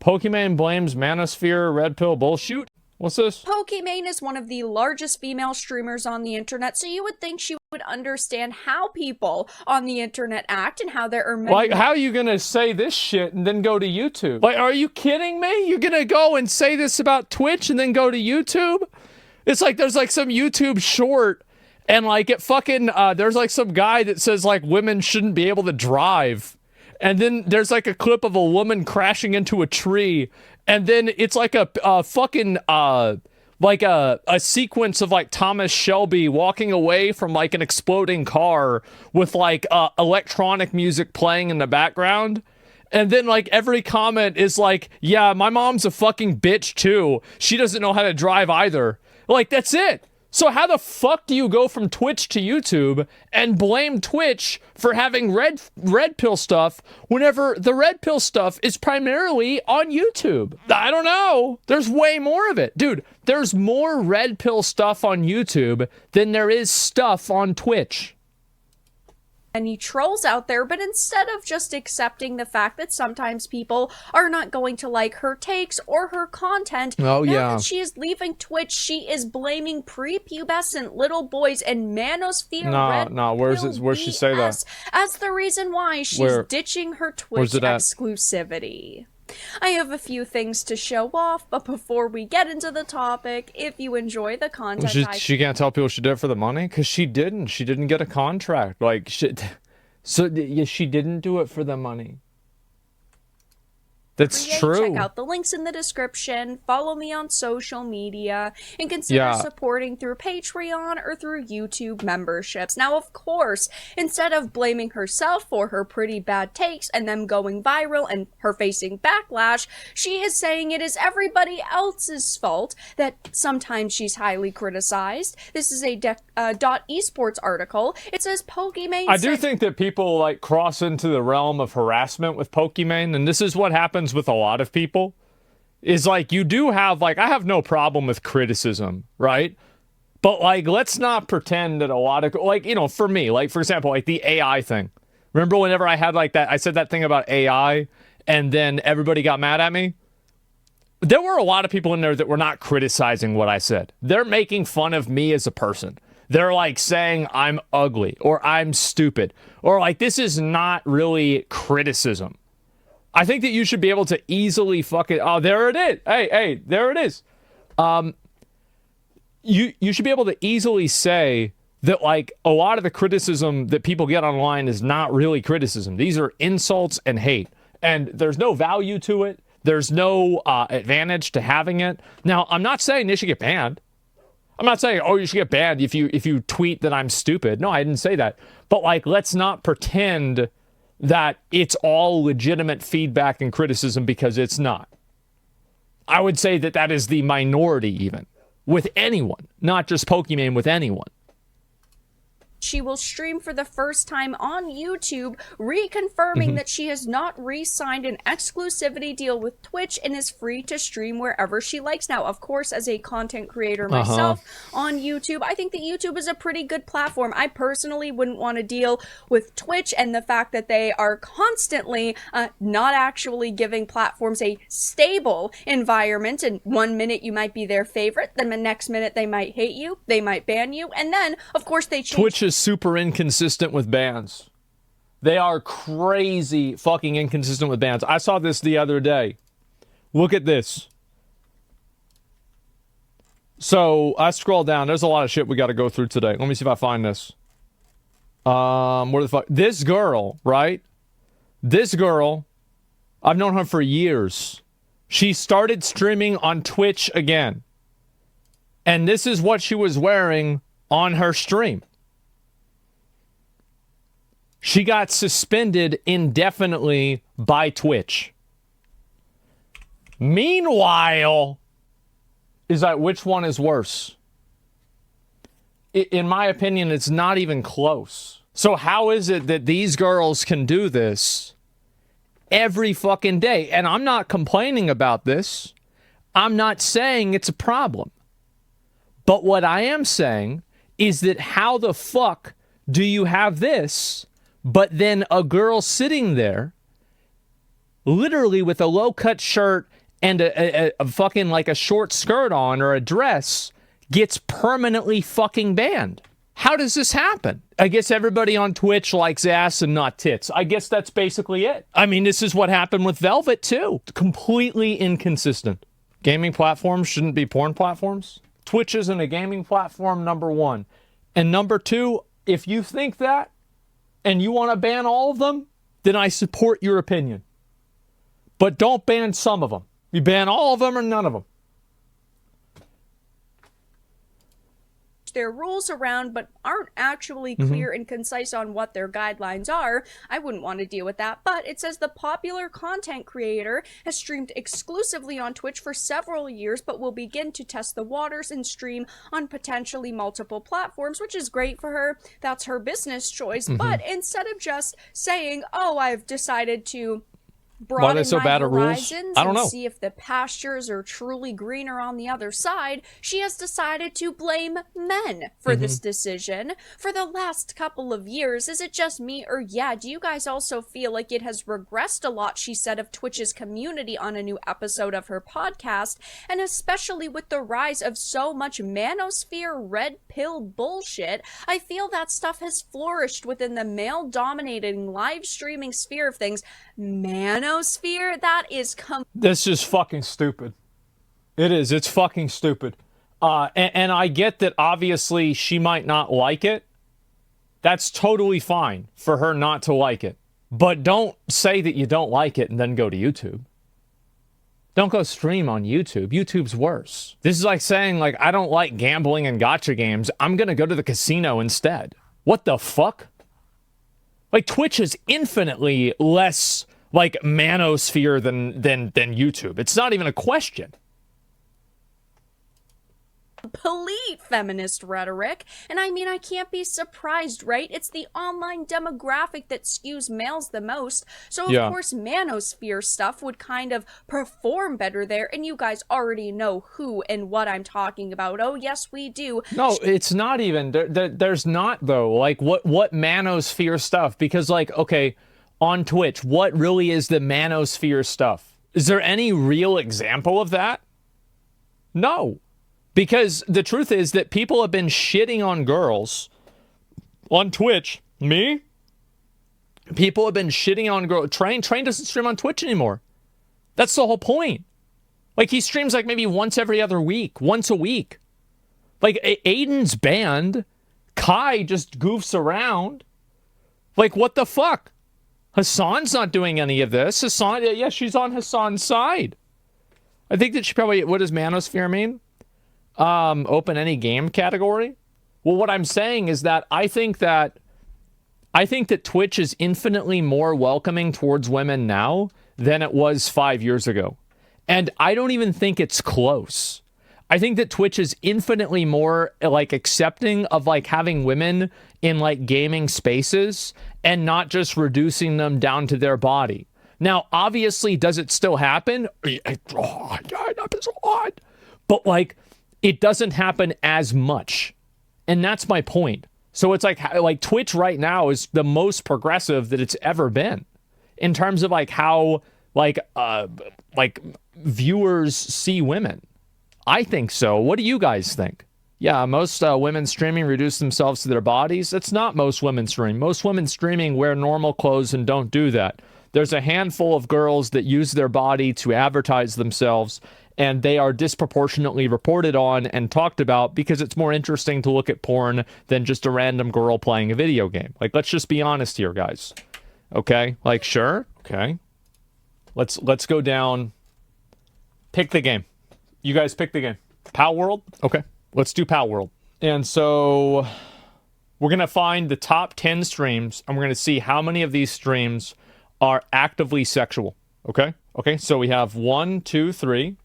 Pokimane blames Manosphere red pill bullshit. What's this? Pokimane is one of the largest female streamers on the internet, so you would think she would understand how people on the internet act and how there are many... Like, how are you gonna say this shit and then go to YouTube? Like, are you kidding me? You're gonna go and say this about Twitch and then go to YouTube? It's like there's like some YouTube short and like it fucking, there's like some guy that says like women shouldn't be able to drive. And then there's like a clip of a woman crashing into a tree. And then it's like a fucking, like a sequence of like Thomas Shelby walking away from like an exploding car with like electronic music playing in the background. And then like every comment is like, yeah, my mom's a fucking bitch too. She doesn't know how to drive either. Like, that's it. So how the fuck do you go from Twitch to YouTube and blame Twitch for having red pill stuff whenever the red pill stuff is primarily on YouTube? I don't know. There's way more of it. Dude, there's more red pill stuff on YouTube than there is stuff on Twitch. Any trolls out there, but instead of just accepting the fact that sometimes people are not going to like her takes or her content, now that she is leaving Twitch, she is blaming prepubescent little boys and manosphere where's she say that as the reason why she's ditching her Twitch exclusivity. I have a few things to show off, but before we get into the topic, if you enjoy the content, she can't tell people she did it for the money because she didn't get a contract. Like, she didn't do it for the money. That's true. Check out the links in the description, follow me on social media, and consider supporting through Patreon or through YouTube memberships. Now, of course, instead of blaming herself for her pretty bad takes and them going viral and her facing backlash, she is saying it is everybody else's fault that sometimes she's highly criticized. This is a .esports article. It says Pokimane... I do think that people like cross into the realm of harassment with Pokimane, and this is what happens with a lot of people, is like you do have like, I have no problem with criticism, right? But like, let's not pretend that a lot of, like, you know, for me, like for example, like the AI thing. Remember whenever I had like that, I said that thing about AI and then everybody got mad at me? There were a lot of people in there that were not criticizing what I said. They're making fun of me as a person. They're like saying I'm ugly or I'm stupid or like this is not really criticism. I think that you should be able to easily fucking... Oh, there it is. Hey, there it is. You should be able to easily say that, like, a lot of the criticism that people get online is not really criticism. These are insults and hate. And there's no value to it. There's no advantage to having it. Now, I'm not saying they should get banned. I'm not saying, oh, you should get banned if you tweet that I'm stupid. No, I didn't say that. But, like, let's not pretend that it's all legitimate feedback and criticism, because it's not. I would say that that is the minority even, with anyone, not just Pokimane, with anyone. She will stream for the first time on YouTube, reconfirming that she has not re-signed an exclusivity deal with Twitch and is free to stream wherever she likes. Now, of course, as a content creator myself on YouTube, I think that YouTube is a pretty good platform. I personally wouldn't want to deal with Twitch and the fact that they are constantly not actually giving platforms a stable environment. And 1 minute you might be their favorite, then the next minute they might hate you, they might ban you, and then, of course, they change. Twitch is super inconsistent with bans. They are crazy fucking inconsistent with bans. I saw this the other day. Look at this. So I scroll down. There's a lot of shit we got to go through today. Let me see if I find this. Where the fuck? This girl, right? This girl, I've known her for years. She started streaming on Twitch again. And this is what she was wearing on her stream. She got suspended indefinitely by Twitch. Meanwhile, is that which one is worse? In my opinion, it's not even close. So how is it that these girls can do this every fucking day? And I'm not complaining about this. I'm not saying it's a problem. But what I am saying is that how the fuck do you have this, but then a girl sitting there literally with a low-cut shirt and a fucking like a short skirt on or a dress gets permanently fucking banned. How does this happen? I guess everybody on Twitch likes ass and not tits. I guess that's basically it. I mean, this is what happened with Velvet too. Completely inconsistent. Gaming platforms shouldn't be porn platforms. Twitch isn't a gaming platform, number one. And number two, if you think that and you want to ban all of them, then I support your opinion. But don't ban some of them. You ban all of them or none of them. Their rules around but aren't actually clear and concise on what their guidelines are. I wouldn't want to deal with that, but it says the popular content creator has streamed exclusively on Twitch for several years but will begin to test the waters and stream on potentially multiple platforms, which is great for her. That's her business choice. But instead of just saying, oh, I've decided to broaden my horizons and see if the pastures are truly greener on the other side, she has decided to blame men for this decision. For the last couple of years, is it just me, or do you guys also feel like it has regressed a lot, she said, of Twitch's community on a new episode of her podcast, and especially with the rise of so much manosphere red pill bullshit, I feel that stuff has flourished within the male-dominating live streaming sphere of things. Manosphere? That is This is fucking stupid. It is. It's fucking stupid. And I get that obviously she might not like it. That's totally fine for her not to like it. But don't say that you don't like it and then go to YouTube. Don't go stream on YouTube. YouTube's worse. This is like saying, like, I don't like gambling and gacha games. I'm gonna go to the casino instead. What the fuck? Like, Twitch is infinitely less, like, manosphere than YouTube. It's not even a question. complete feminist rhetoric, and I mean, I can't be surprised, right? It's the online demographic that skews males the most, so of course manosphere stuff would kind of perform better there, and you guys already know who and what I'm talking about. Oh yes, we do. No, it's not even, there's not though, like what manosphere stuff, because like, okay, on Twitch, what really is the manosphere stuff? Is there any real example of that? No. Because the truth is that people have been shitting on girls on Twitch. Me? People have been shitting on girls. Train doesn't stream on Twitch anymore. That's the whole point. Like, he streams like maybe once every other week. Once a week. Like, Aiden's banned. Kai just goofs around. Like, what the fuck? Hassan's not doing any of this. Hassan, yeah, she's on Hassan's side. I think that she probably, what does manosphere mean? Open any game category? Well, what I'm saying is that I think that Twitch is infinitely more welcoming towards women now than it was 5 years ago. And I don't even think it's close. I think that Twitch is infinitely more like accepting of like having women in like gaming spaces and not just reducing them down to their body. Now, obviously, does it still happen? But like, it doesn't happen as much. And that's my point. So it's like Twitch right now is the most progressive that it's ever been in terms of like how like viewers see women. I think so. What do you guys think? Yeah, most women streaming reduce themselves to their bodies. That's not most women stream. Most women streaming wear normal clothes and don't do that. There's a handful of girls that use their body to advertise themselves, and they are disproportionately reported on and talked about because it's more interesting to look at porn than just a random girl playing a video game. Like, let's just be honest here, guys. Okay? Like, sure. Okay. Let's go down. Pick the game. You guys pick the game. Pal World? Okay. Let's do Pal World. And so we're going to find the top 10 streams, and we're going to see how many of these streams are actively sexual. Okay? Okay, so we have 1, 2, 3,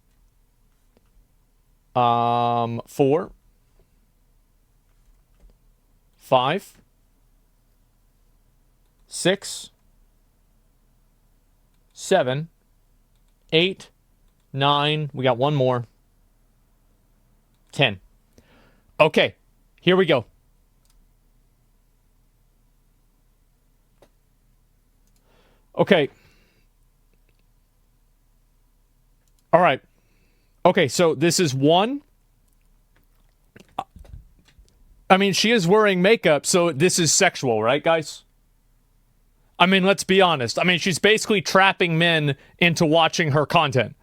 4, 5, 6, 7, 8, 9. We got one more. 10. Okay, here we go. Okay. All right. Okay, so this is one. I mean, she is wearing makeup, so this is sexual, right, guys? I mean, let's be honest. I mean, she's basically trapping men into watching her content.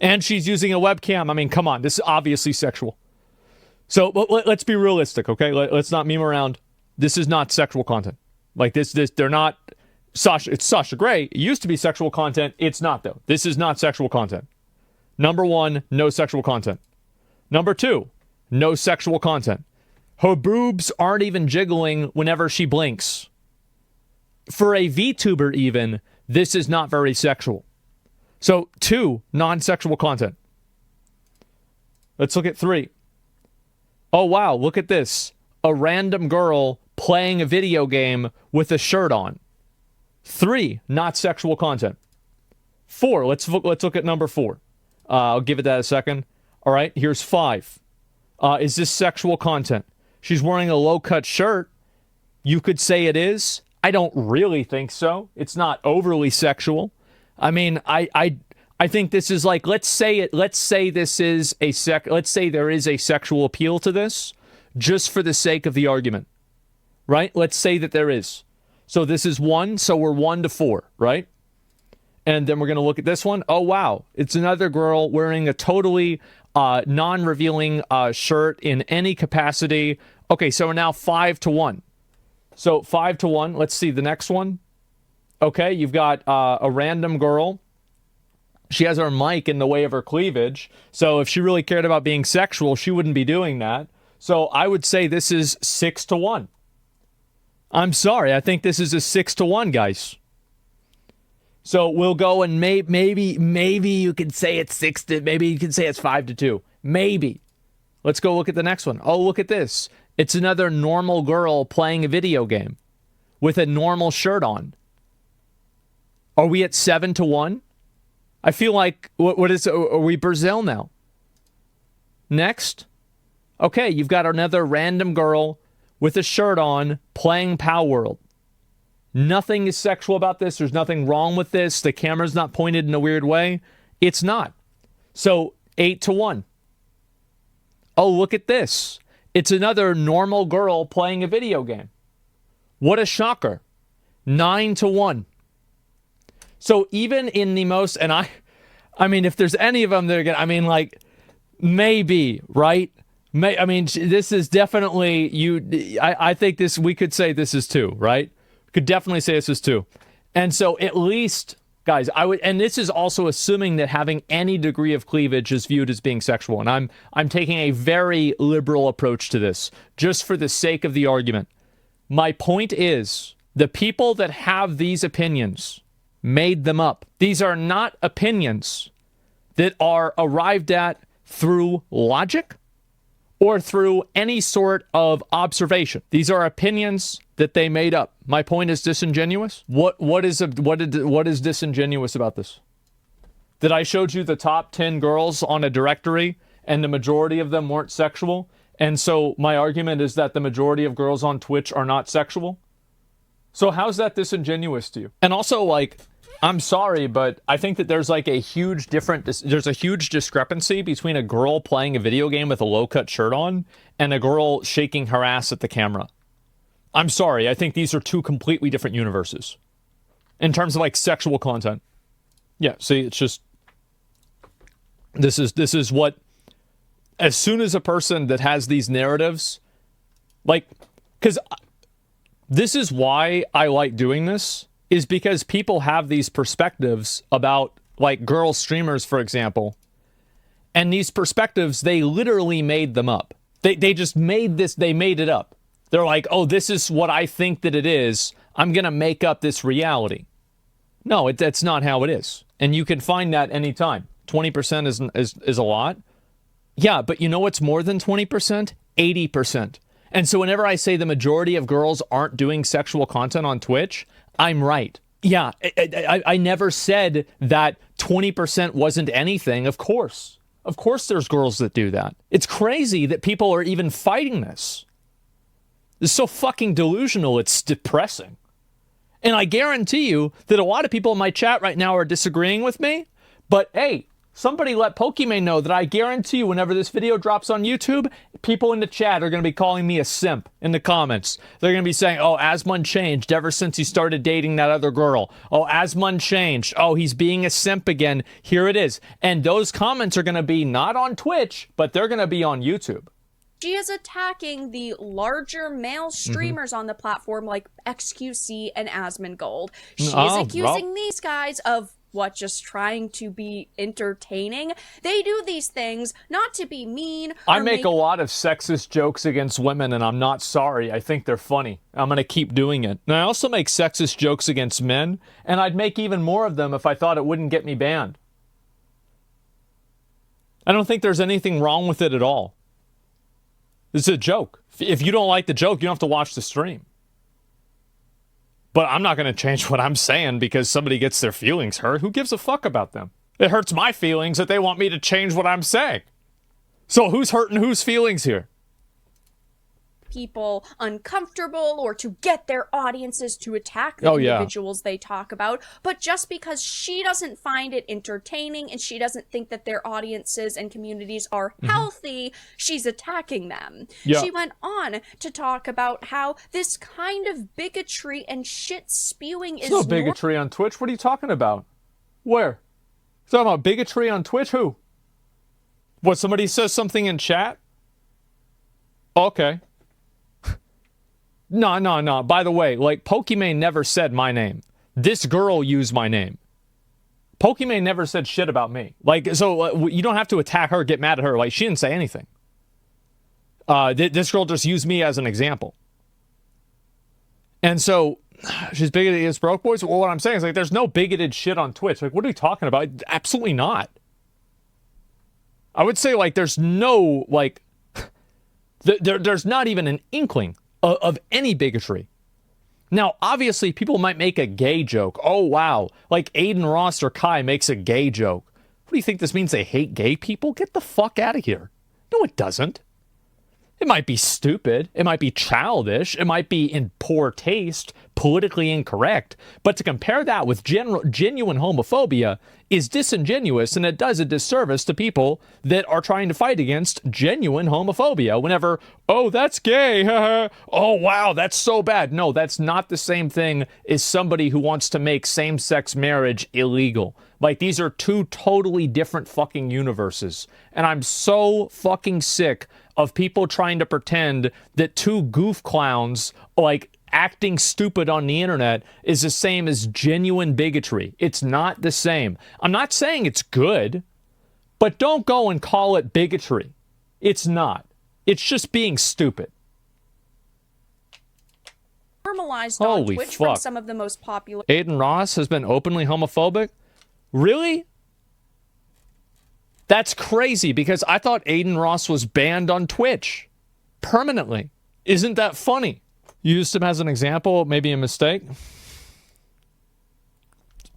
And she's using a webcam. I mean, come on. This is obviously sexual. So let's be realistic, okay? Let's not meme around. This is not sexual content. Like this, they're not... Sasha, it's Sasha Grey. It used to be sexual content. It's not, though. This is not sexual content. Number one, no sexual content. Number two, no sexual content. Her boobs aren't even jiggling whenever she blinks. For a VTuber even, this is not very sexual. So, two, non-sexual content. Let's look at three. Oh, wow, look at this. A random girl playing a video game with a shirt on. Three, not sexual content. Four, let's look at number four. I'll give it that a second. All right, here's five. Is this sexual content? She's wearing a low-cut shirt. You could say it is. I don't really think so. It's not overly sexual. I mean, I think this is like, let's say this is let's say there is a sexual appeal to this, just for the sake of the argument. Right? Let's say that there is. So this is one, so we're 1 to 4, right? And then we're going to look at this one. Oh, wow. It's another girl wearing a totally non-revealing shirt in any capacity. Okay, so we're now 5 to 1. So 5 to 1. Let's see the next one. Okay, you've got a random girl. She has her mic in the way of her cleavage. So if she really cared about being sexual, she wouldn't be doing that. So I would say this is 6 to 1. I'm sorry. I think this is a 6 to 1, guys. So we'll go and maybe you can say it's 6 to, maybe you can say it's 5 to 2. Maybe. Let's go look at the next one. Oh, look at this. It's another normal girl playing a video game with a normal shirt on. Are we at 7 to 1? I feel like, what is, are we Brazil now? Next. Okay, you've got another random girl with a shirt on playing Pow World. Nothing is sexual about this. There's nothing wrong with this. The camera's not pointed in a weird way. It's not. So 8 to 1. Oh, look at this. It's another normal girl playing a video game. What a shocker. 9 to 1. So even in the most, and I mean, if there's any of them that are going to, I mean, like, maybe, right? I mean, this is definitely, I think this, we could say this is 2, right? Could definitely say this is 2. And so at least, guys, I would, and this is also assuming that having any degree of cleavage is viewed as being sexual. And I'm taking a very liberal approach to this, just for the sake of the argument. My point is, the people that have these opinions made them up. These are not opinions that are arrived at through logic or through any sort of observation. These are opinions that they made up. My point is disingenuous. What is disingenuous about this? That I showed you the top 10 girls on a directory and the majority of them weren't sexual, and so my argument is that the majority of girls on Twitch are not sexual? So how's that disingenuous to you? And also, like, I'm sorry, but I think that there's like a huge discrepancy between a girl playing a video game with a low-cut shirt on and a girl shaking her ass at the camera. I'm sorry, I think these are two completely different universes in terms of like sexual content. Yeah, see, it's just, this is what, as soon as a person that has these narratives, like, because this is why I like doing this, is because people have these perspectives about, like, girl streamers, for example, and these perspectives, they literally made them up. They just made this, they made it up. They're like, oh, this is what I think that it is. I'm going to make up this reality. No, that's not how it is. And you can find that anytime. 20% is a lot. Yeah, but you know what's more than 20%? 80%. And so whenever I say the majority of girls aren't doing sexual content on Twitch, I'm right. Yeah, I never said that 20% wasn't anything. Of course. Of course there's girls that do that. It's crazy that people are even fighting this. It's so fucking delusional, it's depressing. And I guarantee you that a lot of people in my chat right now are disagreeing with me, but hey, Somebody let Pokimane know that I guarantee you whenever this video drops on YouTube, people in the chat are going to be calling me a simp in the comments. They're going to be saying, oh, Asmon changed ever since he started dating that other girl. Oh, Asmon changed. Oh, he's being a simp again. Here it is. And those comments are going to be not on Twitch, but they're going to be on YouTube. She is attacking the larger male streamers on the platform like XQC and Asmongold. She is accusing these guys of just trying to be entertaining. They do these things not to be mean. I make a lot of sexist jokes against women, and I'm not sorry. I think they're funny. I'm going to keep doing it. And I also make sexist jokes against men, and I'd make even more of them if I thought it wouldn't get me banned. I don't think there's anything wrong with it at all. It's a joke. If you don't like the joke, you don't have to watch the stream. But I'm not going to change what I'm saying because somebody gets their feelings hurt. Who gives a fuck about them? It hurts my feelings that they want me to change what I'm saying. So who's hurting whose feelings here? People uncomfortable or to get their audiences to attack the individuals they talk about, but just because she doesn't find it entertaining and she doesn't think that their audiences and communities are healthy, she's attacking them. She went on to talk about how this kind of bigotry and shit spewing is no bigotry on Twitch. What are you talking about? Where? You talking about bigotry on Twitch? Who? What, somebody says something in chat? Okay. No. By the way, like, Pokimane never said my name. This girl used my name. Pokimane never said shit about me. Like, so you don't have to attack her, get mad at her. Like, she didn't say anything. This girl just used me as an example. And so, she's bigoted against broke boys? Well, what I'm saying is, like, there's no bigoted shit on Twitch. Like, what are you talking about? Absolutely not. I would say, like, there's no, like, there's not even an inkling of any bigotry. Now, obviously, people might make a gay joke. Oh, wow. Like Aiden Ross or Kai makes a gay joke. What do you think this means? They hate gay people? Get the fuck out of here. No, it doesn't. It might be stupid. It might be childish. It might be in poor taste, politically incorrect. But to compare that with genuine homophobia is disingenuous, and it does a disservice to people that are trying to fight against genuine homophobia. Whenever, oh, that's gay. Oh, wow, that's so bad. No, that's not the same thing as somebody who wants to make same-sex marriage illegal. Like, these are two totally different fucking universes. And I'm so fucking sick of people trying to pretend that two goof clowns, like, acting stupid on the internet is the same as genuine bigotry. It's not the same. I'm not saying it's good, but don't go and call it bigotry. It's not. It's just being stupid. Normalized on Twitch from some of the most popular. Aiden Ross has been openly homophobic? Really? That's crazy because I thought Aiden Ross was banned on Twitch permanently. Isn't that funny? Used him as an example, maybe a mistake.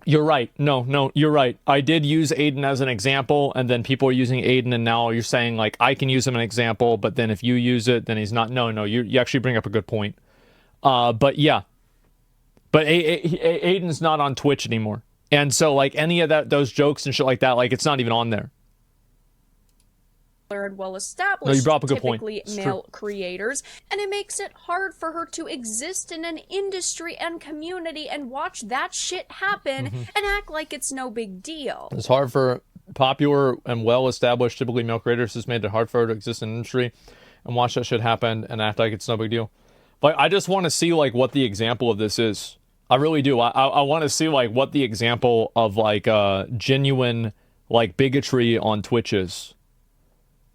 You're right. No, you're right. I did use Aiden as an example, and then people are using Aiden, and now you're saying, like, I can use him as an example, but then if you use it, then he's not. No, you actually bring up a good point. But yeah. But Aiden's not on Twitch anymore. And so, like, any of those jokes and shit like that, like, it's not even on there. And well-established, no, you brought up a good typically male creators, and it makes it hard for her to exist in an industry and community and watch that shit happen and act like it's no big deal. It's hard for popular and well-established, typically male creators. It's made it hard for her to exist in an industry and watch that shit happen and act like it's no big deal. But I just want to see, like, what the example of this is. I really do. I want to see, like, what the example of, like, genuine, like, bigotry on Twitch is.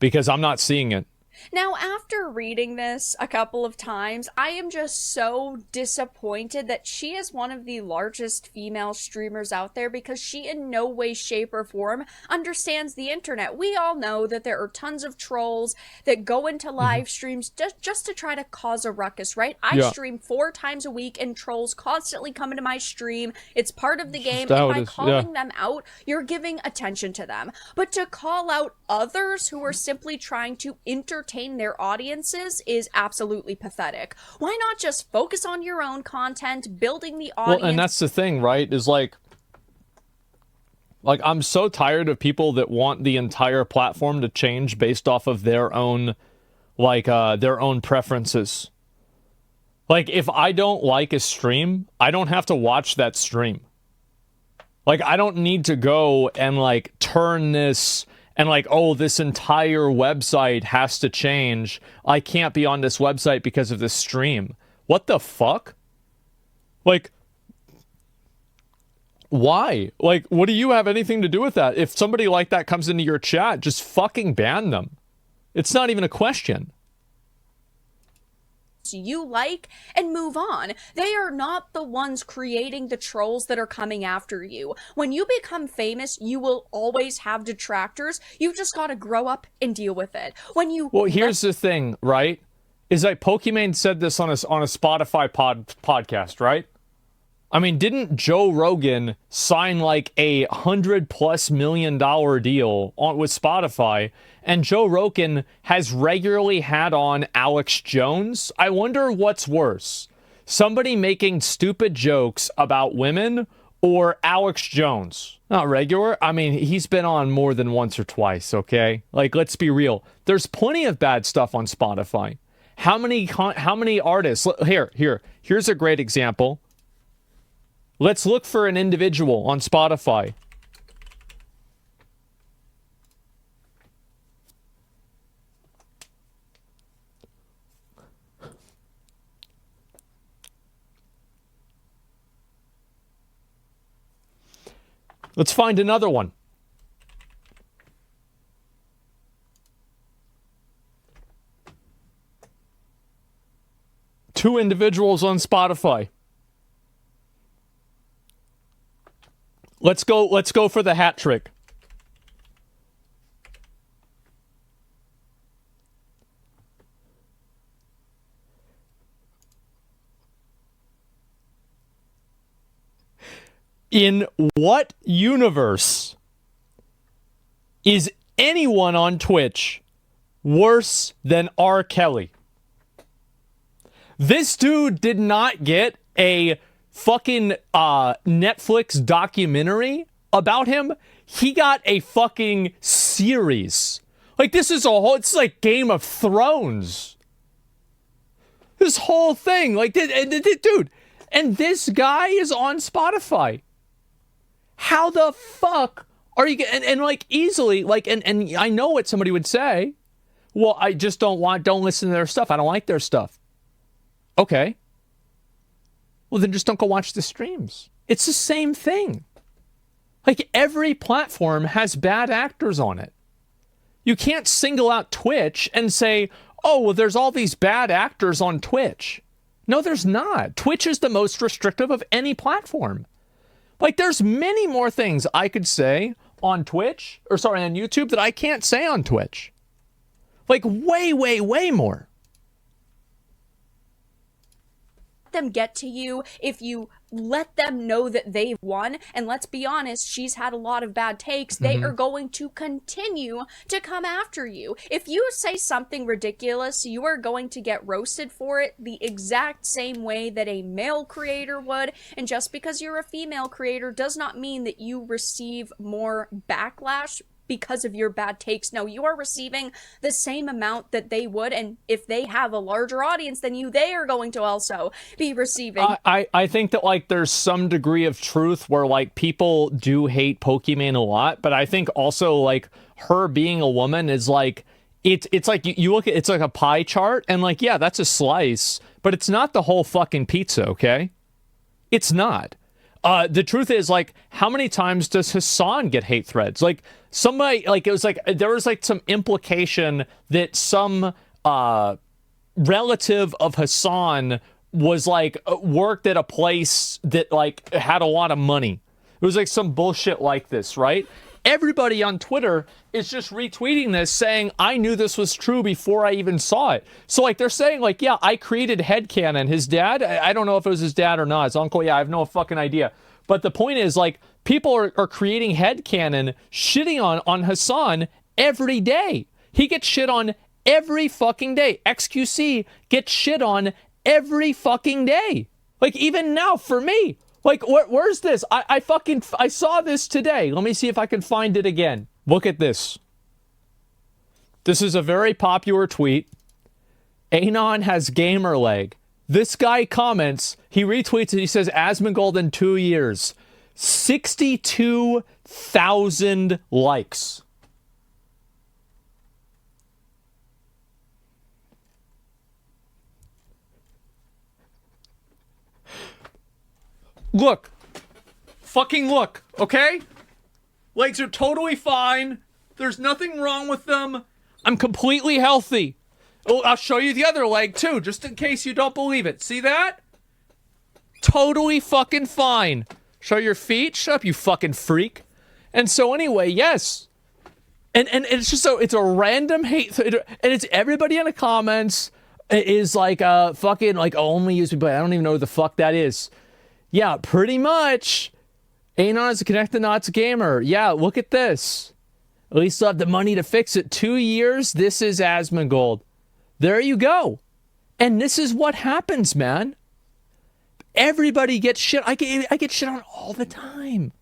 Because I'm not seeing it. Now, after reading this a couple of times, I am just so disappointed that she is one of the largest female streamers out there because she in no way, shape, or form understands the internet. We all know that there are tons of trolls that go into live streams just to try to cause a ruckus, right? I stream 4 times a week and trolls constantly come into my stream. It's part of the game, and by calling them out, you're giving attention to them. But to call out others who are simply trying to entertain their audiences is absolutely pathetic. Why not just focus on your own content, building the audience? Well, and that's the thing, right? Is like, Like, I'm so tired of people that want the entire platform to change based off of their own, like, their own preferences. Like, if I don't like a stream, I don't have to watch that stream. Like, I don't need to go and, like, turn this and, like, oh, this entire website has to change. I can't be on this website because of this stream. What the fuck? Like, why? Like, what do you have anything to do with that? If somebody like that comes into your chat, just fucking ban them. It's not even a question. You like and move on. They are not the ones creating the trolls that are coming after you. When you become famous, you will always have detractors. You've just got to grow up and deal with it. When you Well, here's the thing, right? Is like Pokimane said this on a Spotify podcast, right? I mean, didn't Joe Rogan sign like a $100+ million deal with Spotify? And Joe Rogan has regularly had on Alex Jones. I wonder what's worse. Somebody making stupid jokes about women or Alex Jones? Not regular. I mean, he's been on more than once or twice, okay? Like, let's be real. There's plenty of bad stuff on Spotify. How many artists? Here's a great example. Let's look for an individual on Spotify. Let's find another one. Two individuals on Spotify. Let's go for the hat trick. In what universe is anyone on Twitch worse than R. Kelly? This dude did not get a fucking Netflix documentary about him. He got a fucking series. Like, this is it's like Game of Thrones. This whole thing, like, dude, and this guy is on Spotify. How the fuck are you and like easily, like, and I know what somebody would say. Well, I just don't listen to their stuff. I don't like their stuff. Okay. Well, then just don't go watch the streams. It's the same thing. Like, every platform has bad actors on it. You can't single out Twitch and say, oh, well, there's all these bad actors on Twitch. No, there's not. Twitch is the most restrictive of any platform. Like, there's many more things I could say on Twitch, on YouTube that I can't say on Twitch. Like, way, way, way more. Them get to you if you let them know that they've won. And let's be honest, she's had a lot of bad takes. They are going to continue to come after you. If you say something ridiculous, you are going to get roasted for it the exact same way that a male creator would. And just because you're a female creator does not mean that you receive more backlash because of your bad takes. No, you are receiving the same amount that they would, and if they have a larger audience than you, they are going to also be receiving. I think that, like, there's some degree of truth where, like, people do hate Pokimane a lot, but I think also, like, her being a woman is, like, it's like you look at, it's like a pie chart, and, like, yeah, that's a slice, but it's not the whole fucking pizza, okay? It's not. The truth is, like, how many times does Hassan get hate threads? Like, somebody, like, it was like, there was like some implication that some relative of Hassan was like worked at a place that like had a lot of money. It was like some bullshit like this, right? Everybody on Twitter is just retweeting this saying, I knew this was true before I even saw it. So, like, they're saying, like, yeah, I created headcanon. His dad, I don't know if it was his dad or not. His uncle, yeah, I have no fucking idea. But the point is, like, people are creating headcanon, shitting on Hassan every day. He gets shit on every fucking day. XQC gets shit on every fucking day. Like, even now, for me, Like, where's this? I saw this today. Let me see if I can find it again. Look at this. This is a very popular tweet. Anon has gamer leg. This guy comments, he retweets it, he says, Asmongold in 2 years. 62,000 likes. Look. Fucking look, okay? Legs are totally fine. There's nothing wrong with them. I'm completely healthy. Oh, I'll show you the other leg, too, just in case you don't believe it. See that? Totally fucking fine. Show your feet. Shut up, you fucking freak. And so anyway, yes. And it's just so, it's a random hate, and it's everybody in the comments is like, fucking, like, only use me, but I don't even know who the fuck that is. Yeah, pretty much. Anon is a connected knots gamer. Yeah, look at this. At least they'll have the money to fix it. 2 years, this is Asmongold. There you go. And this is what happens, man. Everybody gets shit. I get shit on all the time.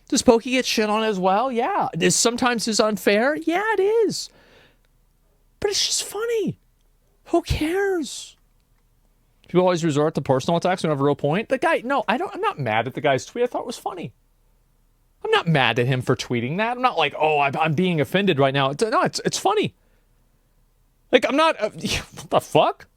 Does Pokey get shit on as well? Yeah. Sometimes it's unfair. Yeah, it is. But it's just funny. Who cares? People always resort to personal attacks when they have a real point. The guy, no, I'm not mad at the guy's tweet. I thought it was funny. I'm not mad at him for tweeting that. I'm not like, oh, I'm being offended right now. No, it's funny. Like, I'm not, what the fuck?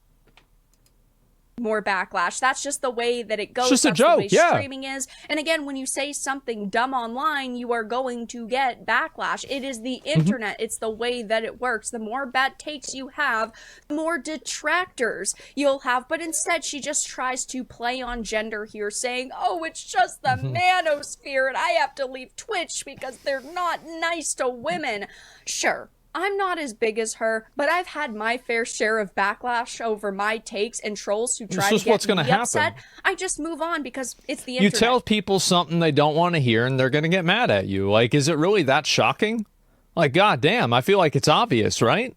More backlash. That's just the way that it goes. It's just a joke, the way yeah. Streaming is. And again, when you say something dumb online, you are going to get backlash. It is the internet. It's the way that it works. The more bad takes you have, the more detractors you'll have. But instead, she just tries to play on gender here, saying, oh, it's just the manosphere, and I have to leave Twitch because they're not nice to women. Sure. I'm not as big as her, but I've had my fair share of backlash over my takes and trolls who try to get me upset. I just move on because it's the internet. You tell people something they don't want to hear and they're going to get mad at you. Like, is it really that shocking? Like, goddamn, I feel like it's obvious, right?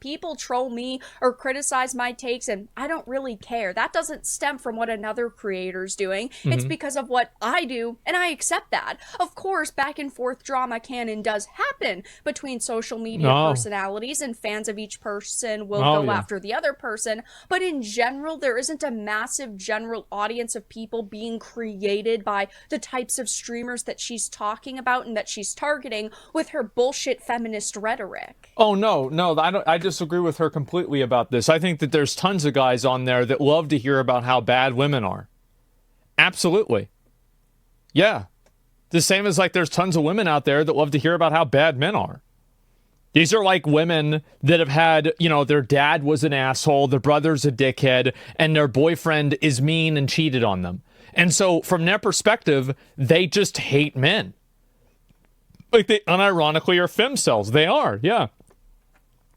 People troll me or criticize my takes, and I don't really care. That doesn't stem from what another creator's doing. It's because of what I do, and I accept that. Of course, back and forth drama can and does happen between social media personalities, and fans of each person will go after the other person. But in general, there isn't a massive general audience of people being created by the types of streamers that she's talking about and that she's targeting with her bullshit feminist rhetoric. Oh, no, I disagree with her completely about this. I think that there's tons of guys on there that love to hear about how bad women are. Absolutely. Yeah. The same as like there's tons of women out there that love to hear about how bad men are. These are like women that have had, you know, their dad was an asshole, their brother's a dickhead, and their boyfriend is mean and cheated on them. And so from their perspective, they just hate men. Like they unironically are femcells. They are, yeah.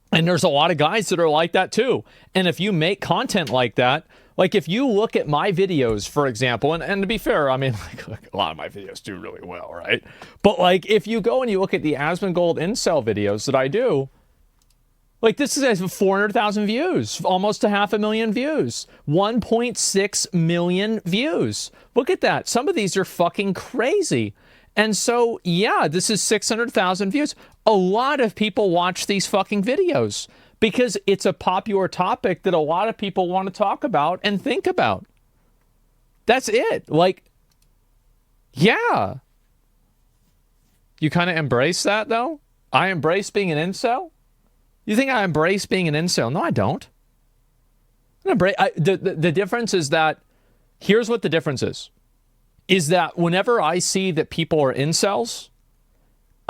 And there's a lot of guys that are like that too. And if you make content like that, like if you look at my videos, for example, and to be fair, I mean, like a lot of my videos do really well, right? But like if you go and you look at the Asmongold incel videos that I do, like this has 400,000 views, almost 500,000 views, 1.6 million views. Look at that. Some of these are fucking crazy. And so, yeah, this is 600,000 views. A lot of people watch these fucking videos because it's a popular topic that a lot of people want to talk about and think about. That's it. Like, yeah. You kind of embrace that, though? I embrace being an incel? You think I embrace being an incel? No, I don't. The difference is that, here's what the difference is that whenever I see that people are incels,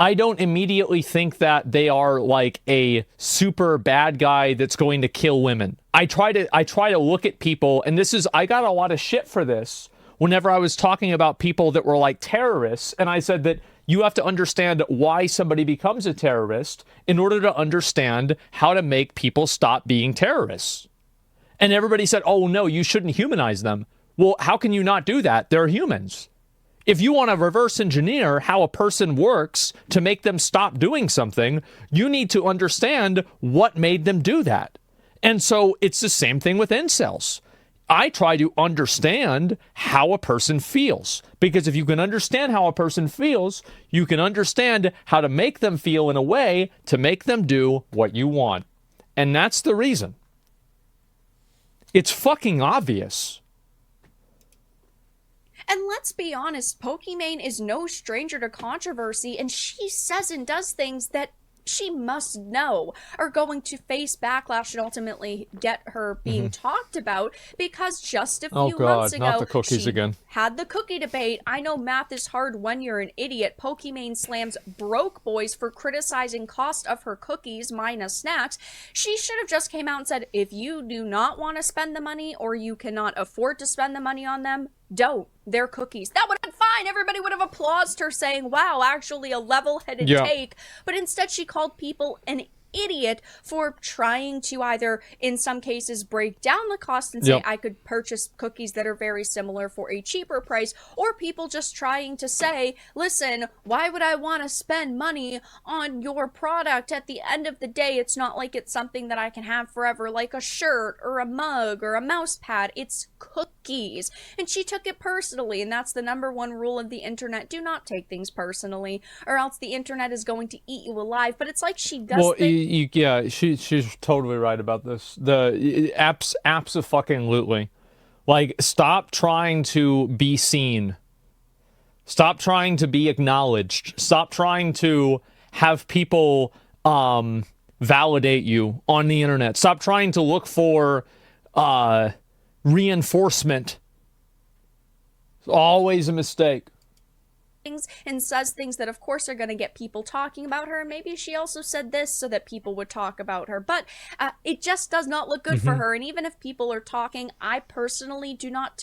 I don't immediately think that they are like a super bad guy that's going to kill women. I try to look at people, and I got a lot of shit for this whenever I was talking about people that were like terrorists, and I said that you have to understand why somebody becomes a terrorist in order to understand how to make people stop being terrorists. And everybody said, oh no, you shouldn't humanize them. Well, how can you not do that? They're humans. If you want to reverse engineer how a person works to make them stop doing something, you need to understand what made them do that. And so it's the same thing with incels. I try to understand how a person feels. Because if you can understand how a person feels, you can understand how to make them feel in a way to make them do what you want. And that's the reason. It's fucking obvious. And let's be honest, Pokimane is no stranger to controversy, and she says and does things that she must know are going to face backlash and ultimately get her being talked about, because just a few months ago, not the cookies she again. had the cookie debate. I know math is hard when you're an idiot. Pokimane slams broke boys for criticizing cost of her cookies minus snacks. She should have just came out and said, if you do not want to spend the money or you cannot afford to spend the money on them, don't. They're cookies. That would have been fine. Everybody would have applauded her saying, wow, actually a level-headed take. But instead she called people an idiot for trying to either, in some cases, break down the cost and say, I could purchase cookies that are very similar for a cheaper price, or people just trying to say, listen, why would I want to spend money on your product? At the end of the day, it's not like it's something that I can have forever, like a shirt or a mug or a mouse pad. It's cookies. And she took it personally, and that's the #1 rule of the internet. Do not take things personally, or else the internet is going to eat you alive. But it's like she does she's totally right about this. The abso-fucking-lutely. Like, stop trying to be seen. Stop trying to be acknowledged. Stop trying to have people validate you on the internet. Stop trying to look for reinforcement. It's always a mistake. And says things that of course are going to get people talking about her. Maybe she also said this so that people would talk about her, but it just does not look good for her. And even if people are talking, I personally do not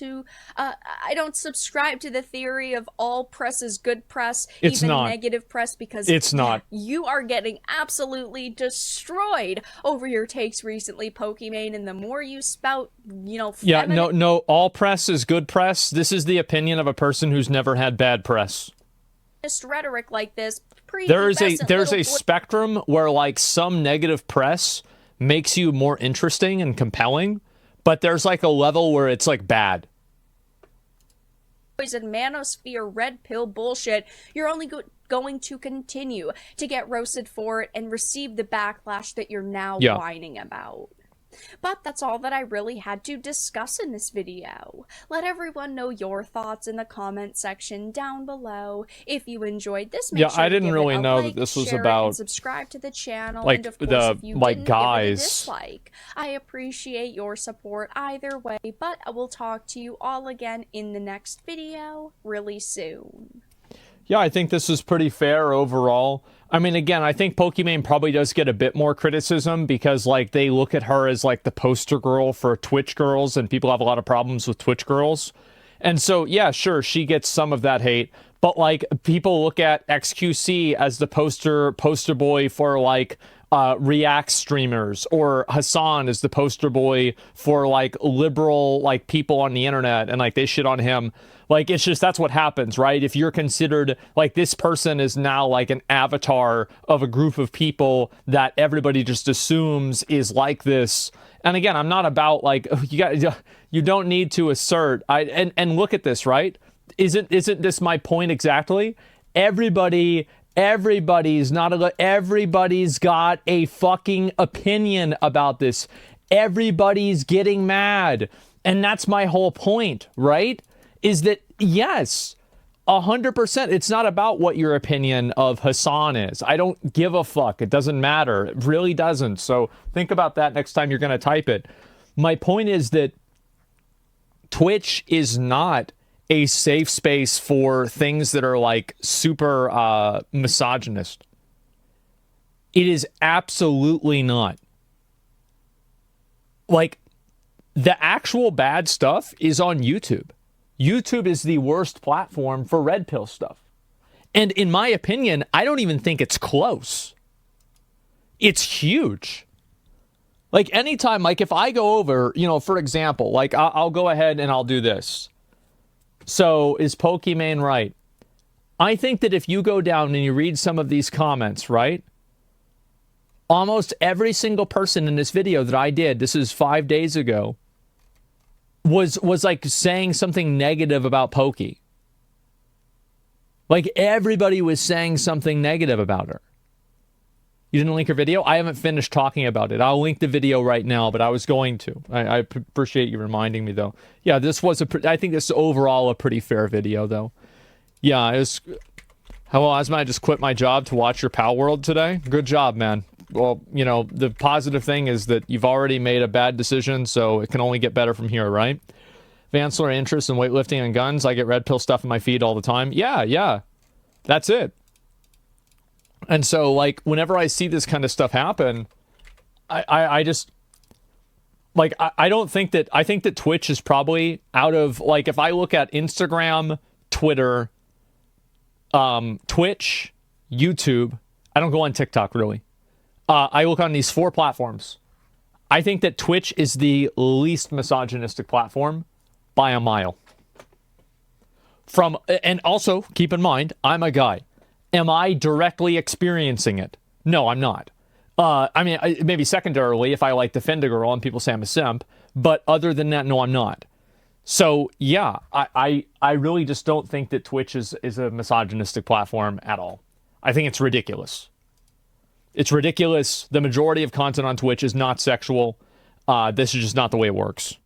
I don't subscribe to the theory of all press is good press, it's even not negative press, because it's not. You are getting absolutely destroyed over your takes recently, Pokimane, and the more you spout, no, all press is good press. This is the opinion of a person who's never had bad press. Rhetoric like this, there's a spectrum where, like, some negative press makes you more interesting and compelling, but there's like a level where it's like bad. And manosphere red pill bullshit. You're only going to continue to get roasted for it and receive the backlash that you're now whining about. But that's all that I really had to discuss in this video. Let everyone know your thoughts in the comment section down below. If you enjoyed this, make sure I didn't to give really it a know like, that this was share about it, and subscribe to the channel. like and of course, if you didn't, guys. give it a dislike. I appreciate your support either way, but I will talk to you all again in the next video really soon. Yeah, I think this is pretty fair overall. I mean, again, I think Pokimane probably does get a bit more criticism because, like, they look at her as, like, the poster girl for Twitch girls, and people have a lot of problems with Twitch girls. And so, yeah, sure, she gets some of that hate. But, like, people look at XQC as the poster boy for, like, React streamers, or Hassan is the poster boy for, like, liberal, like, people on the internet, and, like, they shit on him. Like, it's just, that's what happens, right? If you're considered, like, this person is now, like, an avatar of a group of people that everybody just assumes is like this. And again, I'm not about, like, you don't need to assert, and look at this, right? Isn't this my point exactly? Everybody's got a fucking opinion about this. Everybody's getting mad. And that's my whole point, right? Is that, yes, 100%, it's not about what your opinion of Hassan is. I don't give a fuck. It doesn't matter. It really doesn't. So think about that next time you're going to type it. My point is that Twitch is not a safe space for things that are, like, super misogynist. It is absolutely not. Like, the actual bad stuff is on YouTube. YouTube is the worst platform for red pill stuff. And in my opinion, I don't even think it's close. It's huge. Like, anytime, like, if I go over, for example, like, I'll go ahead and I'll do this. So, is Pokimane right? I think that if you go down and you read some of these comments, right? Almost every single person in this video that I did, this is 5 days ago, was like saying something negative about Pokey. Like everybody was saying something negative about her. You didn't link her video? I haven't finished talking about it. I'll link the video right now, but I was going to. I appreciate you reminding me, though. Yeah, this was I think this is overall a pretty fair video, though. Yeah, it was... Hello, Asma, I just quit my job to watch your Pal World today. Good job, man. Well, you know, the positive thing is that you've already made a bad decision, so it can only get better from here, right? Vansler interest in weightlifting and guns. I get red pill stuff in my feed all the time. Yeah. That's it. And so, like, whenever I see this kind of stuff happen, I just... Like, I don't think that... I think that Twitch is probably out of... Like, if I look at Instagram, Twitter, Twitch, YouTube... I don't go on TikTok, really. I look on these 4 platforms. I think that Twitch is the least misogynistic platform by a mile. And also, keep in mind, I'm a guy. Am I directly experiencing it? No, I'm not. I mean, maybe secondarily, if I like defend a girl and people say I'm a simp, but other than that, no, I'm not. So, yeah, I really just don't think that Twitch is a misogynistic platform at all. I think it's ridiculous. It's ridiculous. The majority of content on Twitch is not sexual. This is just not the way it works.